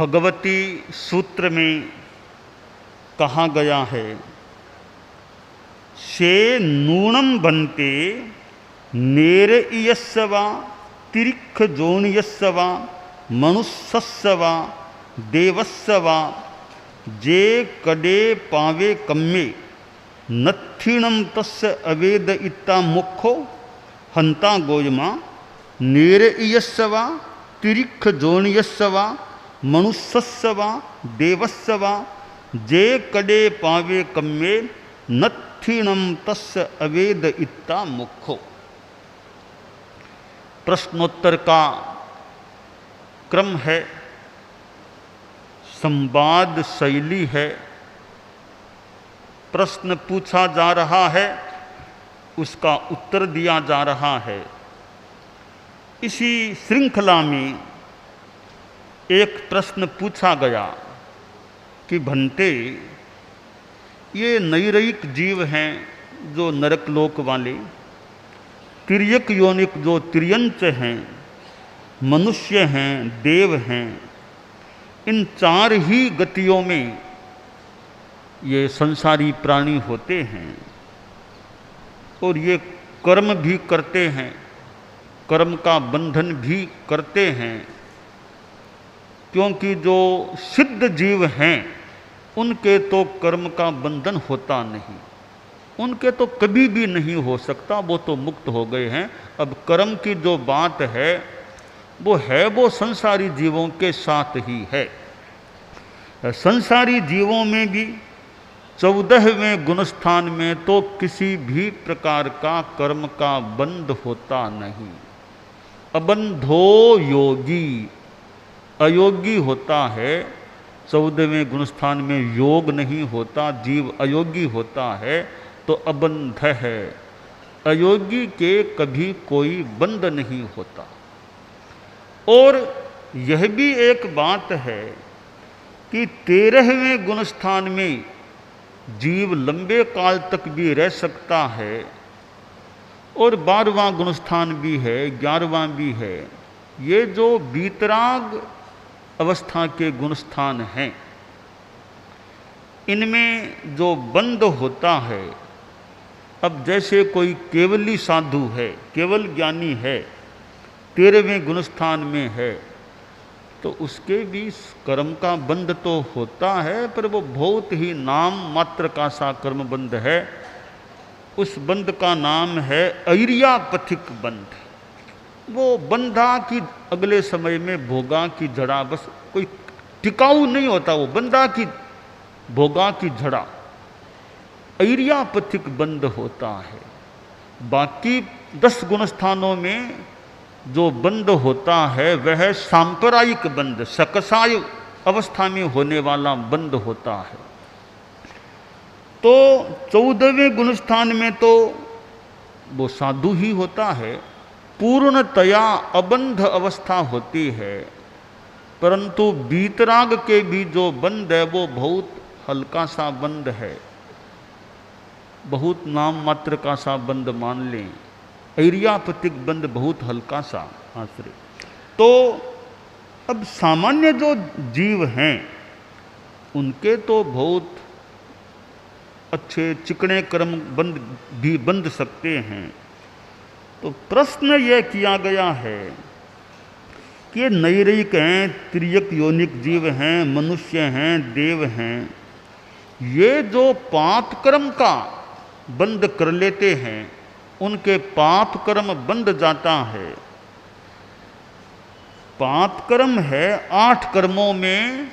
भगवती सूत्र में कहा गया है, से नूनम बनते नेर इयस्सवा तिरिख जोनियस्सवा मनुष्यस्सवा देवस्सवा जे कड़े पावे कम्मे नत्थिणम तस्य अवेद इत्ता मुखो हंता गोयमा नेर इयस्सवा तिरिख जोनियस्सवा मनुष्यस्सवा देवस्सवा जे कड़े पावे कम्मे नत्थिणम तस्य अवेद इत्ता मुखो। प्रश्नोत्तर का क्रम है, संवाद शैली है। प्रश्न पूछा जा रहा है, उसका उत्तर दिया जा रहा है। इसी श्रृंखला में एक प्रश्न पूछा गया कि भंते, ये नैरयिक जीव हैं जो नरकलोक वाले, तिर्यक योनिक जो तिर्यंच हैं, मनुष्य हैं, देव हैं, इन चार ही गतियों में ये संसारी प्राणी होते हैं और ये कर्म भी करते हैं, कर्म का बंधन भी करते हैं, क्योंकि जो सिद्ध जीव हैं उनके तो कर्म का बंधन होता नहीं, उनके तो कभी भी नहीं हो सकता, वो तो मुक्त हो गए हैं। अब कर्म की जो बात है वो संसारी जीवों के साथ ही है। संसारी जीवों में भी 14वें गुणस्थान में तो किसी भी प्रकार का कर्म का बंध होता नहीं। अबंधो योगी, अयोगी होता है। 14वें गुणस्थान में योग नहीं होता, जीव अयोगी होता है, तो अबंध है। अयोगी के कभी कोई बंध नहीं होता। और यह भी एक बात है कि 13वें गुणस्थान में जीव लंबे काल तक भी रह सकता है और 12वां गुणस्थान भी है, 11वां भी है। ये जो वीतराग अवस्था के गुणस्थान हैं, इनमें जो बंध होता है, अब जैसे कोई केवली साधु है, केवल ज्ञानी है, 13वें गुणस्थान में है, तो उसके भी कर्म का बंध तो होता है, पर वो बहुत ही नाम मात्र का सा कर्म बंध है। उस बंध का नाम है ऐर्यापथिक बंध। वो बंधा की अगले समय में भोगा की जड़ा, बस कोई टिकाऊ नहीं होता, वो बंधा की भोगा की जड़ा ऐर्यापथिक बंध होता है। बाकी 10 गुणस्थानों में जो बंध होता है वह सांप्रदायिक बंध, सकसाय अवस्था में होने वाला बंध होता है। तो 14वें गुणस्थान में तो वो साधु ही होता है, पूर्णतया अबंध अवस्था होती है, परंतु वीतराग के भी जो बंध है वो बहुत हल्का सा बंध है, बहुत नाम मात्र का सा बंध मान लें। ऐर्यापथिक बंध बहुत हल्का सा आश्रय। तो अब सामान्य जो जीव हैं उनके तो बहुत अच्छे चिकने कर्म बंध भी बंध सकते हैं। तो प्रश्न यह किया गया है कि ये नैरयिक हैं, तिर्यक योनिक जीव हैं, मनुष्य हैं, देव हैं, ये जो पाप कर्म का बंध कर लेते हैं, उनके पाप कर्म बंध जाता है। पाप कर्म है 8 कर्मों में,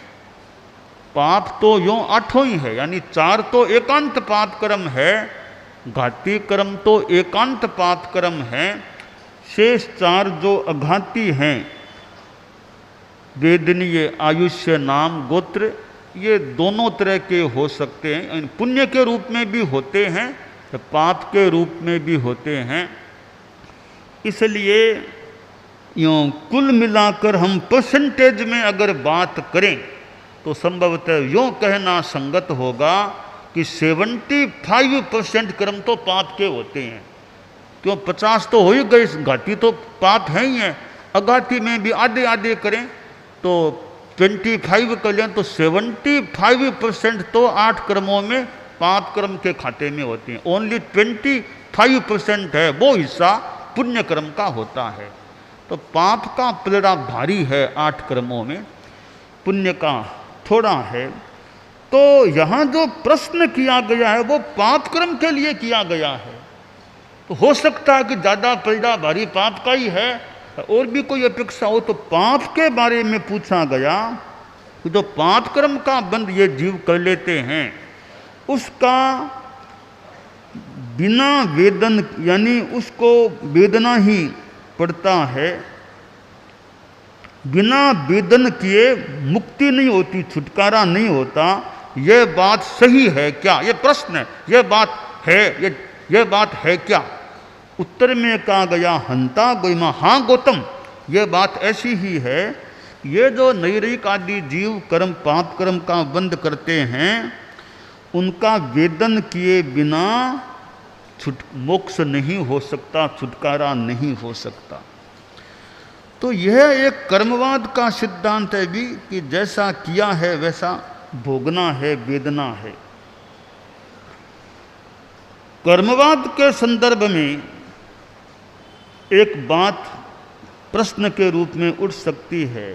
पाप तो यूं 8 ही है, यानी 4 तो एकांत पाप कर्म है, घाती कर्म तो एकांत पाप कर्म है, शेष 4 जो अघाती हैं, वेदनीय, आयुष्य, नाम, गोत्र, ये दोनों तरह के हो सकते हैं। पुण्य के रूप में भी होते हैं, पाप के रूप में भी होते हैं। इसलिए यूँ कुल मिलाकर हम परसेंटेज में अगर बात करें तो संभवतः यूँ कहना संगत होगा कि 75% कर्म तो पाप के होते हैं। क्यों, 50 तो हो ही गए, घाटी तो पाप है ही है। अघाती में भी आधे आधे करें तो 25 कर लें तो 75% तो 8 कर्मों में पाप कर्म के खाते में होते हैं। ओनली 25% है वो हिस्सा पुण्य कर्म का होता है। तो पाप का पलड़ा भारी है 8 कर्मों में, पुण्य का थोड़ा है। तो यहाँ जो प्रश्न किया गया है वो पाप कर्म के लिए किया गया है। तो हो सकता है कि ज़्यादा पलड़ा भारी पाप का ही है, और भी कोई अपेक्षा हो। तो पाप के बारे में पूछा गया कि जो पाप कर्म का बंध ये जीव कर लेते हैं उसका बिना वेदन, यानी उसको वेदना ही पड़ता है, बिना वेदन किए मुक्ति नहीं होती, छुटकारा नहीं होता। यह बात सही है क्या? ये प्रश्न है, यह बात है, यह बात है क्या? उत्तर में कहा गया हंता गोइमा, हाँ गौतम, यह बात ऐसी ही है। ये जो नैरिक आदि जीव कर्म पाप कर्म का बंध करते हैं उनका वेदन किए बिना मोक्ष नहीं हो सकता, छुटकारा नहीं हो सकता। तो यह एक कर्मवाद का सिद्धांत है भी कि जैसा किया है वैसा भोगना है, वेदना है। कर्मवाद के संदर्भ में एक बात प्रश्न के रूप में उठ सकती है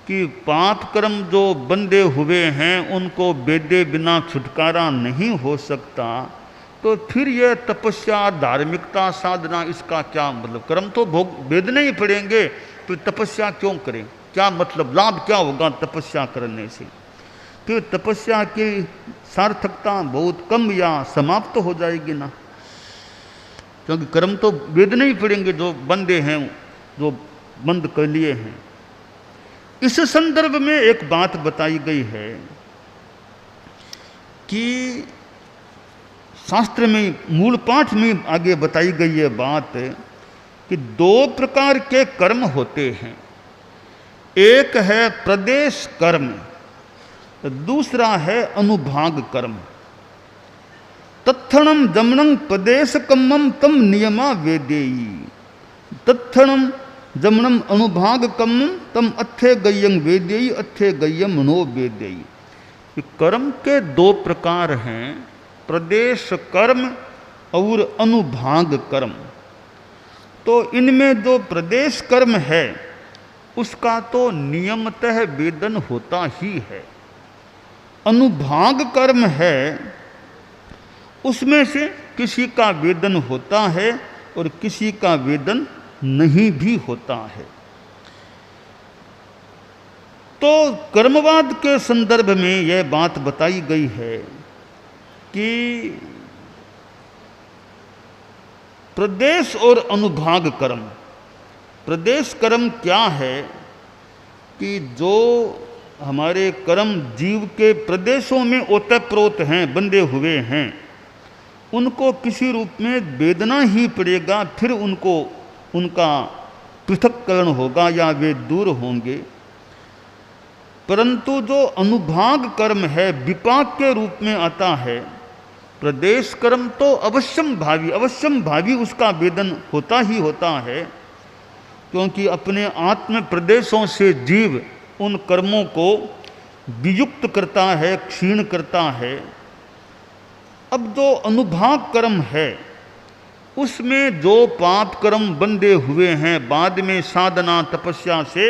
कि पाप कर्म जो बंधे हुए हैं उनको वेदे बिना छुटकारा नहीं हो सकता, तो फिर यह तपस्या, धार्मिकता, साधना, इसका क्या मतलब? कर्म तो वेदने ही पड़ेंगे, फिर तपस्या क्यों करें? क्या मतलब, लाभ क्या होगा तपस्या करने से? फिर तपस्या की सार्थकता बहुत कम या समाप्त हो जाएगी ना, क्योंकि कर्म तो वेदने ही पड़ेंगे जो बंदे हैं, जो बंद कर लिए हैं। इस संदर्भ में एक बात बताई गई है कि शास्त्र में मूल पाठ में आगे बताई गई है बात कि 2 प्रकार के कर्म होते हैं। एक है प्रदेश कर्म, दूसरा है अनुभाग कर्म। तत्थणम जमणं प्रदेश कम्मम तम नियमा वेदेयी, तत्थणम जमणम अनुभाग कम्मम तम अथे गय्यं वेदेयी, अथे गय्यं नो वेदेयी। कर्म के 2 प्रकार हैं, प्रदेश कर्म और अनुभाग कर्म। तो इनमें जो प्रदेश कर्म है उसका तो नियमतः वेदन होता ही है। अनुभाग कर्म है उसमें से किसी का वेदन होता है और किसी का वेदन नहीं भी होता है। तो कर्मवाद के संदर्भ में यह बात बताई गई है कि प्रदेश और अनुभाग कर्म, प्रदेश कर्म क्या है कि जो हमारे कर्म जीव के प्रदेशों में ओतप्रोत हैं, बंधे हुए हैं, उनको किसी रूप में वेदना ही पड़ेगा, फिर उनको उनका पृथक्करण होगा या वे दूर होंगे। परंतु जो अनुभाग कर्म है विपाक के रूप में आता है, प्रदेश कर्म तो अवश्यम भावी उसका वेदन होता ही होता है, क्योंकि अपने आत्म प्रदेशों से जीव उन कर्मों को वियुक्त करता है, क्षीण करता है। अब जो अनुभाग कर्म है उसमें जो पाप कर्म बंधे हुए हैं, बाद में साधना तपस्या से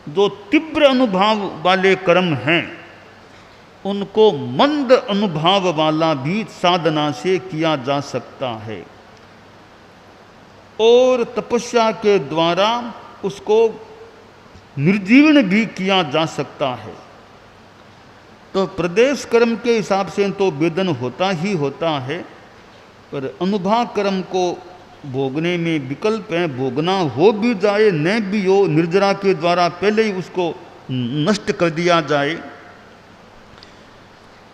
जो तीव्र अनुभाव वाले कर्म हैं उनको मंद अनुभाव वाला भी साधना से किया जा सकता है और तपस्या के द्वारा उसको निर्जीर्ण भी किया जा सकता है। तो प्रदेश कर्म के हिसाब से तो वेदन होता ही होता है, पर अनुभाग कर्म को भोगने में विकल्प है। भोगना हो भी जाए न भी हो, निर्जरा के द्वारा पहले ही उसको नष्ट कर दिया जाए।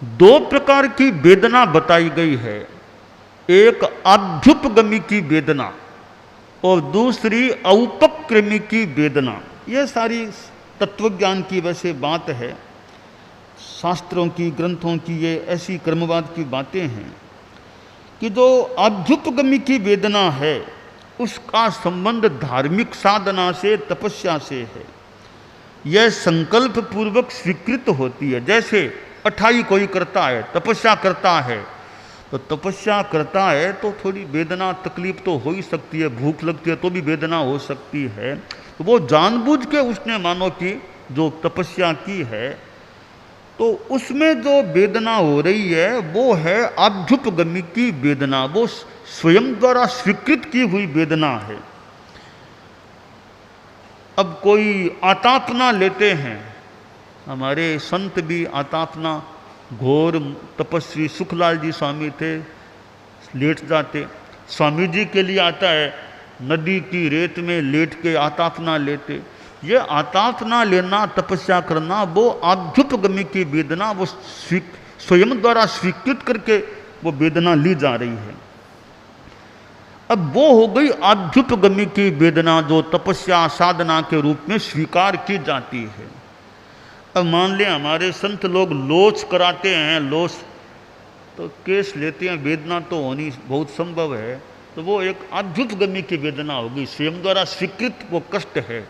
2 प्रकार की वेदना बताई गई है, एक अभ्युपगमी की वेदना और दूसरी औपक्रमी की वेदना। यह सारी तत्वज्ञान की वैसे बात है, शास्त्रों की, ग्रंथों की, ये ऐसी कर्मवाद की बातें हैं कि जो अभ्युपगमी की वेदना है उसका संबंध धार्मिक साधना से, तपस्या से है। यह संकल्प पूर्वक स्वीकृत होती है। जैसे अठाई कोई करता है, तपस्या करता है, तो तपस्या करता है तो थोड़ी वेदना तकलीफ तो हो ही सकती है, भूख लगती है तो भी वेदना हो सकती है। तो वो जानबूझ के उसने मानो कि जो तपस्या की है, तो उसमें जो वेदना हो रही है वो है आभ्युपगमी की वेदना, वो स्वयं द्वारा स्वीकृत की हुई वेदना है। अब कोई आतापना लेते हैं, हमारे संत भी आतापना, घोर तपस्वी सुखलाल जी स्वामी थे, लेट जाते, स्वामी जी के लिए आता है नदी की रेत में लेट के आतापना लेते। ये आतापना लेना, तपस्या करना, वो आभ्युपगमी की वेदना, वो स्वयं द्वारा स्वीकृत करके वो वेदना ली जा रही है। अब वो हो गई आभ्युपगमी की वेदना, जो तपस्या साधना के रूप में स्वीकार की जाती है। अब मान लें हमारे संत लोग लोच कराते हैं, लोच तो केस लेते हैं, वेदना तो होनी बहुत संभव है, तो वो एक आभ्युपगमी की वेदना होगी, स्वयं द्वारा स्वीकृत वो कष्ट है।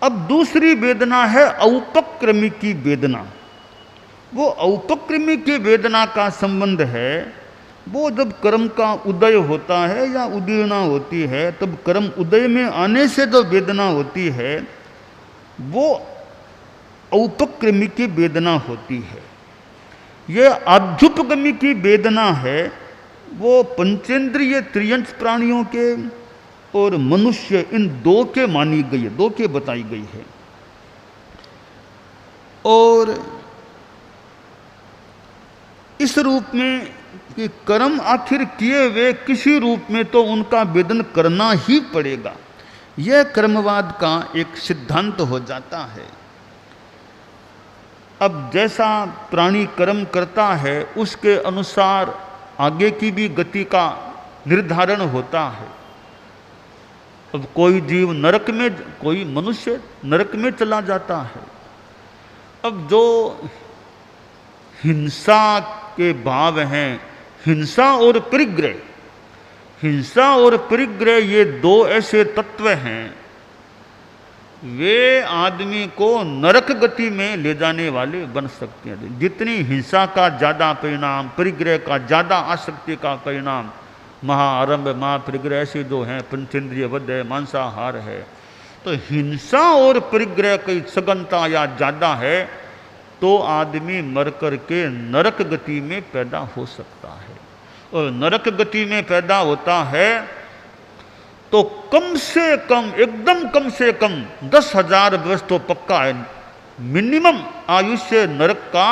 अब दूसरी वेदना है औपक्रमी की वेदना। वो औपक्रमी की वेदना का संबंध है, वो जब कर्म का उदय होता है या उदीर्णा होती है, तब कर्म उदय में आने से जो वेदना होती है वो औपक्रमी की वेदना होती है। यह आभ्युपगमी की वेदना है, वो पंचेंद्रिय त्रियंश प्राणियों के और मनुष्य, इन दो के मानी गई है, दो के बताई गई है। और इस रूप में कि कर्म आखिर किए हुए किसी रूप में तो उनका वेदन करना ही पड़ेगा, यह कर्मवाद का एक सिद्धांत हो जाता है। अब जैसा प्राणी कर्म करता है उसके अनुसार आगे की भी गति का निर्धारण होता है। अब कोई जीव नरक में, कोई मनुष्य नरक में चला जाता है। अब जो हिंसा के भाव हैं, हिंसा और परिग्रह, हिंसा और परिग्रह ये दो ऐसे तत्व हैं, वे आदमी को नरक गति में ले जाने वाले बन सकते हैं। जितनी हिंसा का ज़्यादा परिणाम, परिग्रह का ज़्यादा आसक्ति का परिणाम, महाआरंभ, महापरिग्रह ऐसे जो हैं, पंचेंद्रिय वध है, मांसाहार है, तो हिंसा और परिग्रह की सघनता या ज़्यादा है तो आदमी मर कर के नरक गति में पैदा हो सकता है। और नरक गति में पैदा होता है तो कम से कम, एकदम कम से कम 10,000 वर्ष तो पक्का है। मिनिमम आयुष्य नरक का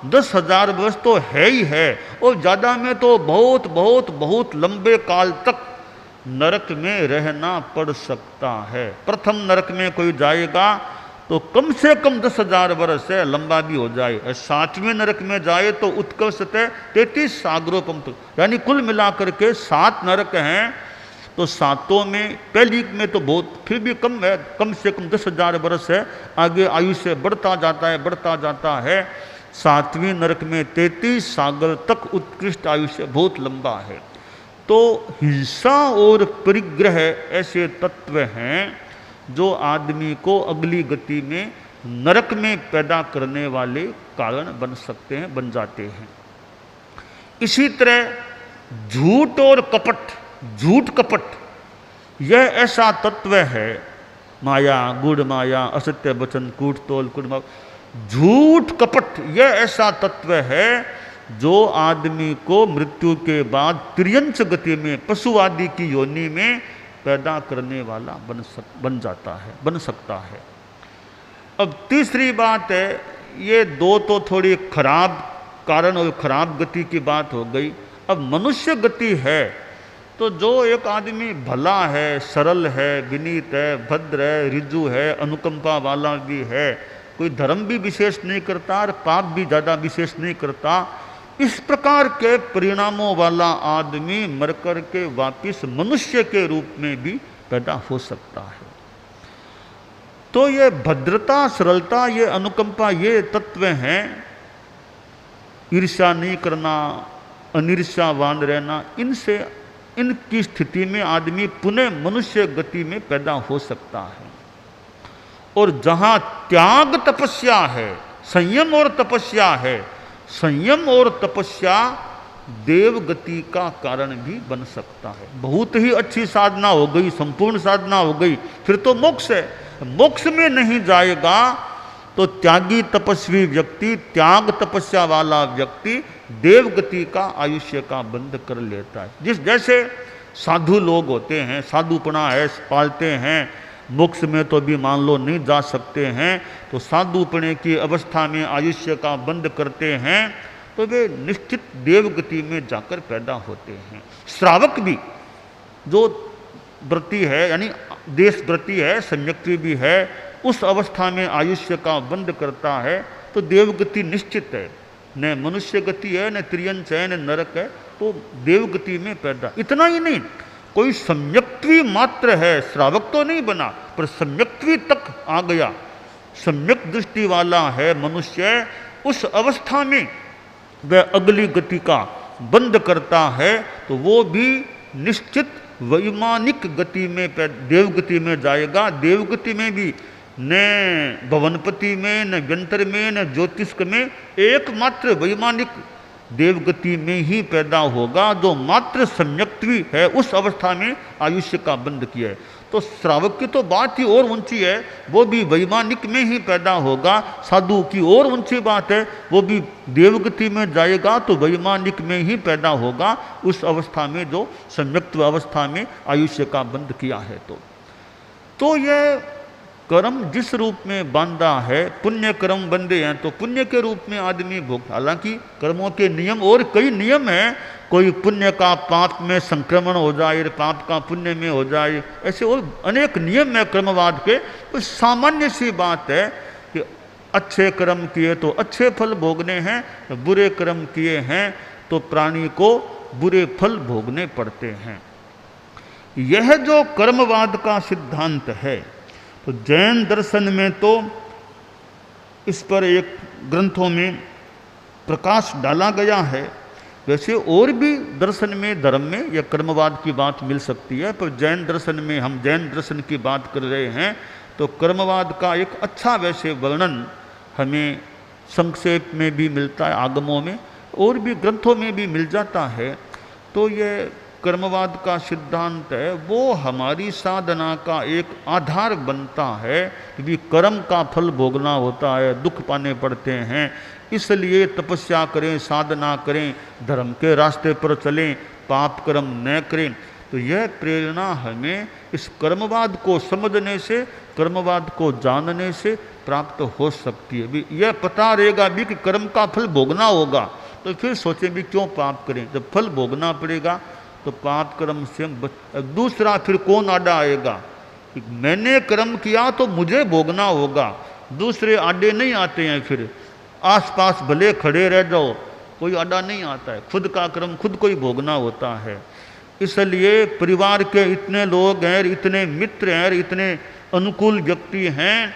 10,000 वर्ष तो है ही है, और ज़्यादा में तो बहुत बहुत बहुत लंबे काल तक नरक में रहना पड़ सकता है। प्रथम नरक में कोई जाएगा तो कम से कम 10,000 वर्ष है, लंबा भी हो जाए। 7वें नरक में जाए तो उत्कर्षतः 33 सागरोपम, यानी कुल मिलाकर के 7 नरक हैं। तो 7 में, पहली में तो बहुत फिर भी कम है, कम से कम 10,000 वर्ष है, आगे आयुष्य बढ़ता जाता है, बढ़ता जाता है। 7वें नरक में 33 सागर तक उत्कृष्ट आयुष्य, बहुत लंबा है। तो हिंसा और परिग्रह ऐसे तत्व हैं जो आदमी को अगली गति में नरक में पैदा करने वाले कारण बन सकते हैं, बन जाते हैं। इसी तरह झूठ और कपट, झूठ कपट यह ऐसा तत्व है, माया, गूढ़ माया, असत्य वचन, कूट तोल, कुटमा, झूठ कपट यह ऐसा तत्व है जो आदमी को मृत्यु के बाद त्रियंश गति में, पशु आदि की योनि में पैदा करने वाला बन जाता है, बन सकता है। अब तीसरी बात है, ये दो तो थोड़ी खराब कारण और खराब गति की बात हो गई। अब मनुष्य गति है तो जो एक आदमी भला है, सरल है, विनीत है, भद्र है, ऋजु है, अनुकंपा वाला भी है, कोई धर्म भी विशेष नहीं करता और पाप भी ज़्यादा विशेष नहीं करता, इस प्रकार के परिणामों वाला आदमी मरकर के वापिस मनुष्य के रूप में भी पैदा हो सकता है। तो ये भद्रता, सरलता, ये अनुकंपा, ये तत्व हैं। ईर्ष्या नहीं करना, अनिर्ष्यावान रहना, इनसे, इनकी स्थिति में आदमी पुनः मनुष्य गति में पैदा हो सकता है। और जहाँ त्याग तपस्या है, संयम और तपस्या है, संयम और तपस्या देव गति का कारण भी बन सकता है। बहुत ही अच्छी साधना हो गई, संपूर्ण साधना हो गई, फिर तो मोक्ष है। मोक्ष में नहीं जाएगा तो त्यागी तपस्वी व्यक्ति, त्याग तपस्या वाला व्यक्ति देव गति का, आयुष्य का बंध कर लेता है। जिस जैसे साधु लोग होते हैं, साधुपना है, पालते हैं, मोक्ष में तो भी मान लो नहीं जा सकते हैं, तो साधुपने की अवस्था में आयुष्य का बंध करते हैं, तो वे निश्चित देवगति में जाकर पैदा होते हैं। श्रावक भी जो व्रति है, यानी देश व्रति है, सम्यक्ति भी है, उस अवस्था में आयुष्य का बंध करता है तो देवगति निश्चित है। न मनुष्य गति है, न त्रियंच है, न नरक है, तो देवगति में पैदा। इतना ही नहीं, कोई सम्यक्त्वी मात्र है, श्रावक तो नहीं बना, पर सम्यक्त्वी तक आ गया, सम्यक दृष्टि वाला है मनुष्य, उस अवस्था में वह अगली गति का बंद करता है, तो वो भी निश्चित वैमानिक गति में, देवगति में जाएगा। देवगति में भी न भवनपति में, न व्यंतर में, न ज्योतिष्क में, एकमात्र वैमानिक देवगति में ही पैदा होगा, जो मात्र सम्यक्त्वी है, उस अवस्था में आयुष्य का बंध किया है। तो श्रावक की तो बात ही और ऊंची है, वो भी वैमानिक में ही पैदा होगा। साधु की और ऊंची बात है, वो भी देवगति में जाएगा तो वैमानिक में ही पैदा होगा, उस अवस्था में जो सम्यक्त्व अवस्था में आयुष्य का बंध किया है। तो यह कर्म जिस रूप में बांधा है, पुण्य कर्म बंधे हैं तो पुण्य के रूप में आदमी भोग। हालांकि कर्मों के नियम और कई नियम हैं, कोई पुण्य का पाप में संक्रमण हो जाए, पाप का पुण्य में हो जाए, ऐसे और अनेक नियम है कर्मवाद के। तो सामान्य सी बात है कि अच्छे कर्म किए तो अच्छे फल भोगने हैं, बुरे कर्म किए हैं तो प्राणी को बुरे फल भोगने पड़ते हैं। यह जो कर्मवाद का सिद्धांत है, तो जैन दर्शन में तो इस पर एक ग्रंथों में प्रकाश डाला गया है। वैसे और भी दर्शन में, धर्म में यह कर्मवाद की बात मिल सकती है, पर जैन दर्शन में, हम जैन दर्शन की बात कर रहे हैं, तो कर्मवाद का एक अच्छा वैसे वर्णन हमें संक्षेप में भी मिलता है, आगमों में और भी ग्रंथों में भी मिल जाता है। तो यह कर्मवाद का सिद्धांत है, वो हमारी साधना का एक आधार बनता है, क्योंकि कर्म का फल भोगना होता है, दुख पाने पड़ते हैं, इसलिए तपस्या करें, साधना करें, धर्म के रास्ते पर चलें, पाप कर्म न करें। तो यह प्रेरणा हमें इस कर्मवाद को समझने से, कर्मवाद को जानने से प्राप्त हो सकती है। यह पता रहेगा भी कि कर्म का फल भोगना होगा, तो फिर सोचें भी क्यों पाप करें, जब फल भोगना पड़ेगा तो पाप कर्म से दूसरा फिर कौन आड़ा आएगा, मैंने कर्म किया तो मुझे भोगना होगा, दूसरे आड़े नहीं आते हैं। फिर आसपास भले खड़े रह जाओ, कोई आड़ा नहीं आता है, खुद का कर्म खुद को ही भोगना होता है। इसलिए परिवार के इतने लोग हैं, इतने मित्र हैं, इतने अनुकूल व्यक्ति हैं,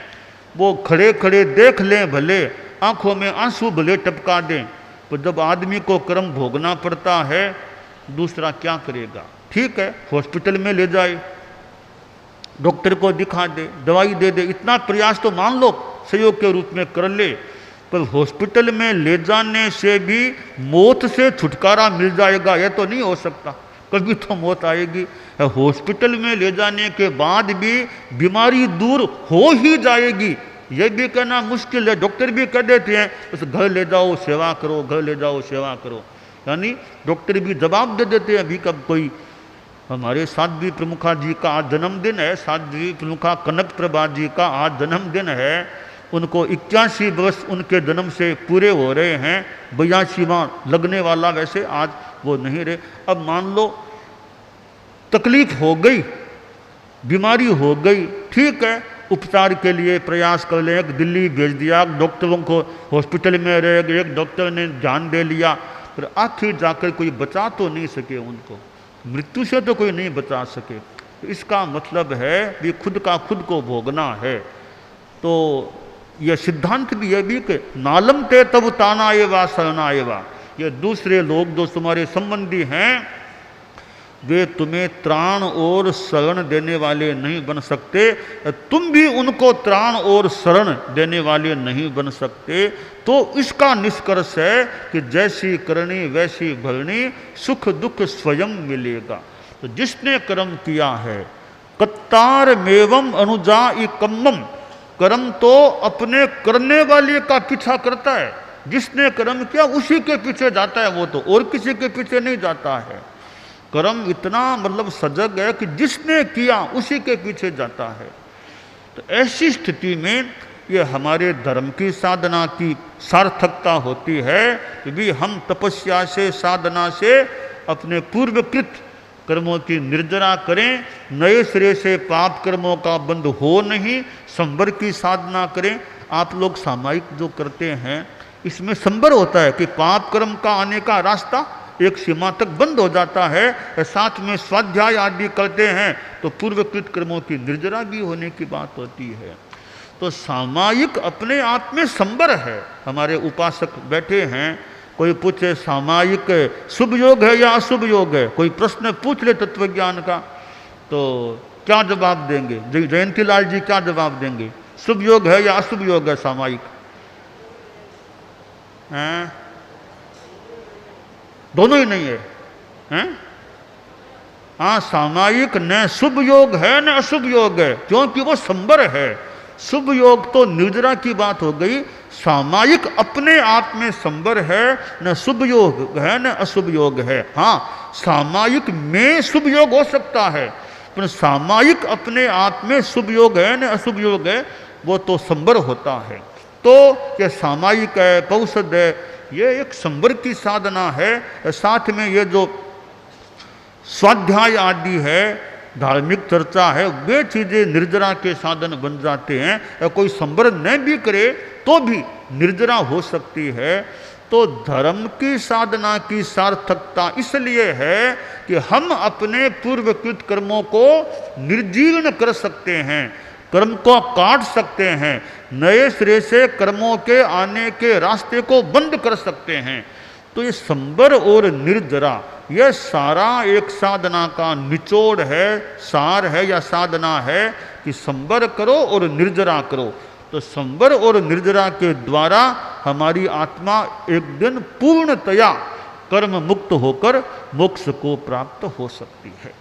वो खड़े खड़े देख लें, भले आंखों में आंसू भले टपका दें, पर जब आदमी को कर्म भोगना पड़ता है, दूसरा क्या करेगा। ठीक है, हॉस्पिटल में ले जाए, डॉक्टर को दिखा दे, दवाई दे दे, इतना प्रयास तो मान लो सहयोग के रूप में कर ले, पर हॉस्पिटल में ले जाने से भी मौत से छुटकारा मिल जाएगा, यह तो नहीं हो सकता, कभी तो मौत आएगी। हॉस्पिटल में ले जाने के बाद भी बीमारी दूर हो ही जाएगी, यह भी कहना मुश्किल है। डॉक्टर भी कह देते हैं उस घर ले जाओ सेवा करो, घर ले जाओ सेवा करो, यानी डॉक्टर भी जवाब दे देते हैं। अभी कब कोई हमारे साध्वी प्रमुखा जी का आज जन्मदिन है, साध्वी प्रमुखा कनक प्रभा जी का आज जन्मदिन है, उनको 81 वर्ष उनके जन्म से पूरे हो रहे हैं, 82वां लगने वाला, वैसे आज वो नहीं रहे। अब मान लो तकलीफ हो गई, बीमारी हो गई, ठीक है, उपचार के लिए प्रयास कर ले, एक दिल्ली भेज दिया, डॉक्टरों को हॉस्पिटल में रह गए, एक डॉक्टर ने ध्यान दे लिया, पर आखिर जाकर कोई बचा तो नहीं सके उनको, मृत्यु से तो कोई नहीं बचा सके। तो इसका मतलब है भी खुद का खुद को भोगना है। तो यह सिद्धांत भी है भी कि नालम ते तब ताना एवा शरणा एवा, ये दूसरे लोग जो तुम्हारे संबंधी हैं वे तुम्हें त्राण और शरण देने वाले नहीं बन सकते, तुम भी उनको त्राण और शरण देने वाले नहीं बन सकते। तो इसका निष्कर्ष है कि जैसी करनी वैसी भरनी, सुख दुख स्वयं मिलेगा। तो जिसने कर्म किया है, कत्तार मेवम अनुजा कम्मम, कर्म तो अपने करने वाले का पीछा करता है। जिसने कर्म किया उसी के पीछे जाता है वो, तो और किसी के पीछे नहीं जाता है। कर्म इतना मतलब सजग है कि जिसने किया उसी के पीछे जाता है। तो ऐसी स्थिति में ये हमारे धर्म की साधना की सार्थकता होती है कि भी हम तपस्या से, साधना से अपने पूर्वकृत कर्मों की निर्जरा करें, नए सिरे से पाप कर्मों का बंध हो नहीं, संवर की साधना करें। आप लोग सामायिक जो करते हैं इसमें संवर होता है कि पाप कर्म का आने का रास्ता एक सीमा तक बंद हो जाता है। साथ में स्वाध्याय आदि करते हैं तो पूर्वकृत कर्मों की निर्जरा भी होने की बात होती है। तो सामायिक अपने आप में संवर है। हमारे उपासक बैठे हैं, कोई पूछे सामायिक शुभ योग है या अशुभ योग है, कोई प्रश्न पूछ ले तत्वज्ञान का, तो क्या जवाब देंगे? जयंती लाल जी क्या जवाब देंगे? शुभ योग है या अशुभ योग है सामायिक? हैं? दोनों ही नहीं है, हैं? हाँ, सामायिक न शुभ योग है न अशुभ योग है, क्योंकि वो संवर है। शुभ योग तो निर्जरा की बात हो गई, सामायिक अपने आप में संवर है, न शुभ योग है न अशुभ योग है। हाँ, सामायिक में शुभ योग हो सकता है, पर सामायिक अपने आप में शुभ योग है न अशुभ योग है, वो तो संवर होता है। तो ये सामायिक है, पौषध है, ये एक संवर की साधना है। साथ में ये जो स्वाध्याय आदि है, धार्मिक चर्चा है, वे चीज़ें निर्जरा के साधन बन जाते हैं। कोई संवर न भी करे तो भी निर्जरा हो सकती है। तो धर्म की साधना की सार्थकता इसलिए है कि हम अपने पूर्वकृत कर्मों को निर्जीर्ण कर सकते हैं, कर्म को काट सकते हैं, नए सिरे से कर्मों के आने के रास्ते को बंद कर सकते हैं। तो ये संवर और निर्जरा, यह सारा एक साधना का निचोड़ है, सार है या साधना है कि संवर करो और निर्जरा करो। तो संवर और निर्जरा के द्वारा हमारी आत्मा एक दिन पूर्णतया कर्म मुक्त होकर मोक्ष को प्राप्त हो सकती है।